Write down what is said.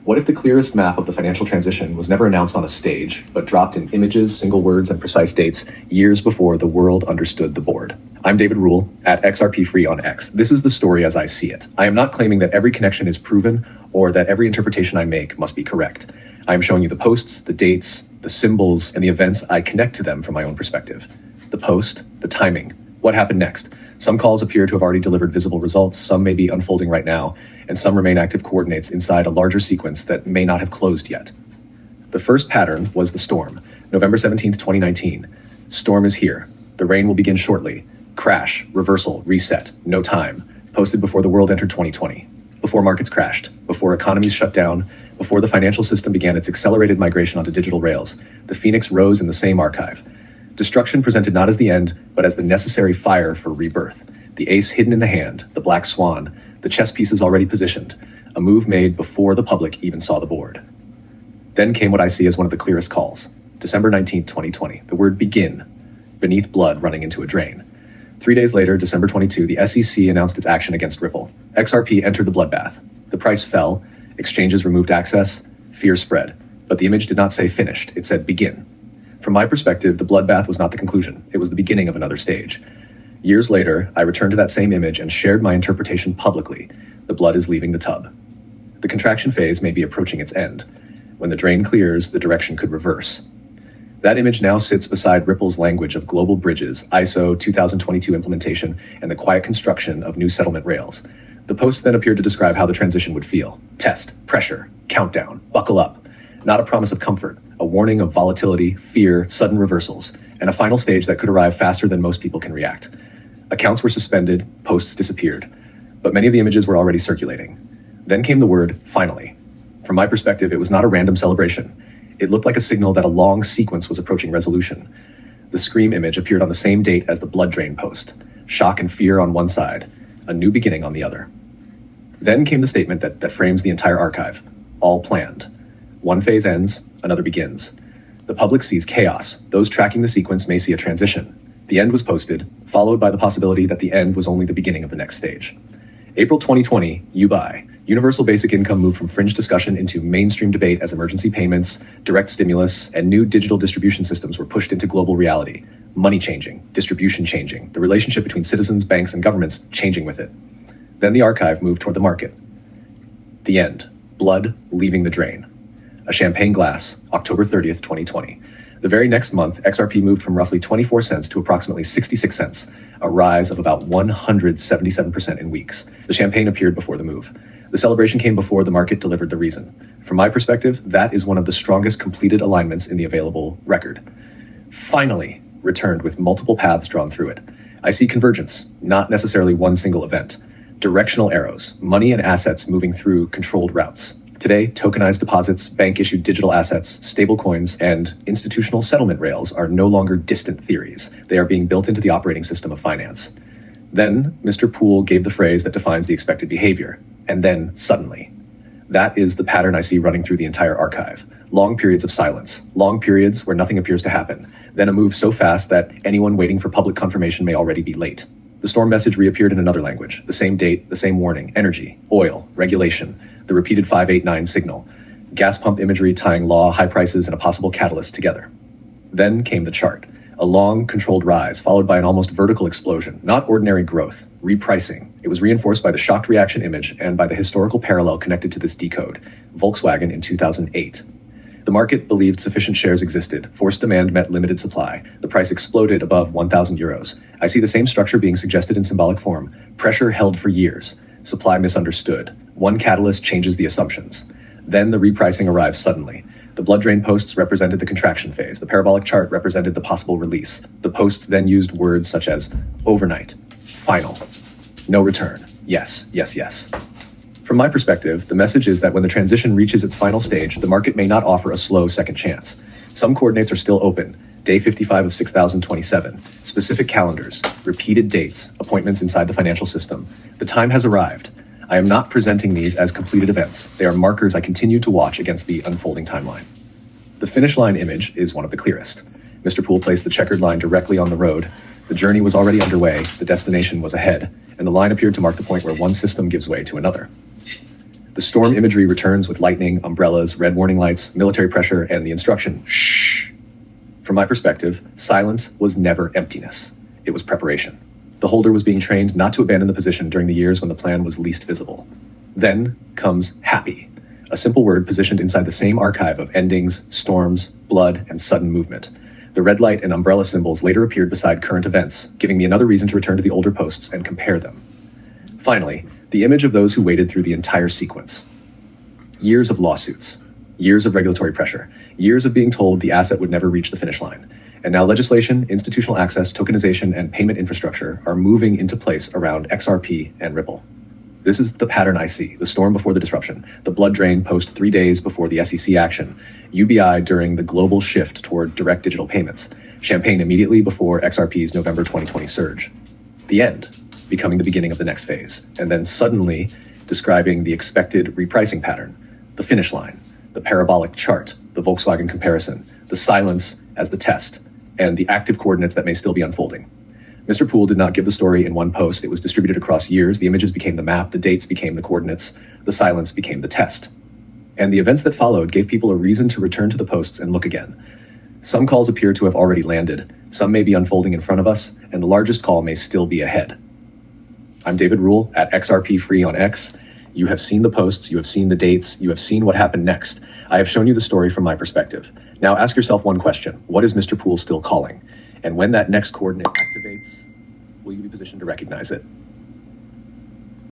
What if the clearest map of the financial transition was never announced on a stage, but dropped in images, single words, and precise dates years before the world understood the board? I'm David Rule at XRP Free on X. This is the story as I see it. I am not claiming that every connection is proven or that every interpretation I make must be correct. I am showing you the posts, the dates, the symbols, and the events I connect to them from my own perspective. The post, the timing, what happened next? Some calls appear to have already delivered visible results, some may be unfolding right now, and some remain active coordinates inside a larger sequence that may not have closed yet. The first pattern was the storm. November 17th, 2019. Storm is here. The rain will begin shortly. Crash, reversal, reset, no time. Posted before the world entered 2020. Before markets crashed. Before economies shut down. Before the financial system began its accelerated migration onto digital rails. The phoenix rose in the same archive. Destruction presented not as the end, but as the necessary fire for rebirth. The ace hidden in the hand, the black swan, the chess pieces already positioned, a move made before the public even saw the board. Then came what I see as one of the clearest calls. December 19th, 2020, the word begin, beneath blood running into a drain. 3 days later, December 22, the SEC announced its action against Ripple. XRP entered the bloodbath. The price fell, exchanges removed access, fear spread. But the image did not say finished, it said begin. From my perspective, the bloodbath was not the conclusion, it was the beginning of another stage. Years later, I returned to that same image and shared my interpretation publicly. The blood is leaving the tub. The contraction phase may be approaching its end. When the drain clears, the direction could reverse. That image now sits beside Ripple's language of global bridges, ISO 2022 implementation, and the quiet construction of new settlement rails. The post then appeared to describe how the transition would feel. Test, pressure, countdown, buckle up. Not a promise of comfort, a warning of volatility, fear, sudden reversals, and a final stage that could arrive faster than most people can react. Accounts were suspended, posts disappeared, but many of the images were already circulating. Then came the word, finally. From my perspective, it was not a random celebration. It looked like a signal that a long sequence was approaching resolution. The scream image appeared on the same date as the blood drain post. Shock and fear on one side, a new beginning on the other. Then came the statement that frames the entire archive. All planned. One phase ends, another begins. The public sees chaos. Those tracking the sequence may see a transition. The end was posted, followed by the possibility that the end was only the beginning of the next stage. April 2020, you buy. Universal basic income moved from fringe discussion into mainstream debate as emergency payments, direct stimulus, and new digital distribution systems were pushed into global reality. Money changing, distribution changing, the relationship between citizens, banks, and governments changing with it. Then the archive moved toward the market. The end. Blood leaving the drain. A champagne glass, October 30th, 2020. The very next month, XRP moved from roughly 24 cents to approximately 66 cents, a rise of about 177% in weeks. The champagne appeared before the move. The celebration came before the market delivered the reason. From my perspective, that is one of the strongest completed alignments in the available record. Finally, returned with multiple paths drawn through it. I see convergence, not necessarily one single event. Directional arrows, money and assets moving through controlled routes. Today, tokenized deposits, bank-issued digital assets, stablecoins, and institutional settlement rails are no longer distant theories. They are being built into the operating system of finance. Then, Mr. Poole gave the phrase that defines the expected behavior. And then, suddenly. That is the pattern I see running through the entire archive. Long periods of silence. Long periods where nothing appears to happen. Then a move so fast that anyone waiting for public confirmation may already be late. The storm message reappeared in another language. The same date, the same warning. Energy, oil, regulation. The repeated 589 signal, gas pump imagery tying law, high prices, and a possible catalyst together. Then came the chart, a long, controlled rise, followed by an almost vertical explosion, not ordinary growth, repricing. It was reinforced by the shocked reaction image and by the historical parallel connected to this decode, Volkswagen in 2008. The market believed sufficient shares existed, forced demand met limited supply, the price exploded above 1,000 euros. I see the same structure being suggested in symbolic form, pressure held for years, supply misunderstood. One catalyst changes the assumptions. Then the repricing arrives suddenly. The blood drain posts represented the contraction phase. The parabolic chart represented the possible release. The posts then used words such as overnight, final, no return, yes, yes, yes. From my perspective, the message is that when the transition reaches its final stage, the market may not offer a slow second chance. Some coordinates are still open. Day 55 of 6027, specific calendars, repeated dates, appointments inside the financial system. The time has arrived. I am not presenting these as completed events. They are markers I continue to watch against the unfolding timeline. The finish line image is one of the clearest. Mr. Poole placed the checkered line directly on the road. The journey was already underway, the destination was ahead, and the line appeared to mark the point where one system gives way to another. The storm imagery returns with lightning, umbrellas, red warning lights, military pressure, and the instruction, shh. From my perspective, silence was never emptiness. It was preparation. The holder was being trained not to abandon the position during the years when the plan was least visible. Then comes happy, a simple word positioned inside the same archive of endings, storms, blood, and sudden movement. The red light and umbrella symbols later appeared beside current events, giving me another reason to return to the older posts and compare them. Finally, the image of those who waited through the entire sequence. Years of lawsuits, years of regulatory pressure, years of being told the asset would never reach the finish line. And now legislation, institutional access, tokenization, and payment infrastructure are moving into place around XRP and Ripple. This is the pattern I see: the storm before the disruption, the blood drain post 3 days before the SEC action, UBI during the global shift toward direct digital payments, champagne immediately before XRP's November 2020 surge. The end, becoming the beginning of the next phase, and then suddenly describing the expected repricing pattern, the finish line, the parabolic chart, the Volkswagen comparison, the silence as the test, and the active coordinates that may still be unfolding. Mr. Poole did not give the story in one post. It was distributed across years. The images became the map, the dates became the coordinates, the silence became the test. And the events that followed gave people a reason to return to the posts and look again. Some calls appear to have already landed, some may be unfolding in front of us, and the largest call may still be ahead. I'm David Rule at XRP Free on X. You have seen the posts, you have seen the dates, you have seen what happened next. I have shown you the story from my perspective. Now ask yourself one question: what is Mr. Poole still calling? And when that next coordinate activates, will you be positioned to recognize it?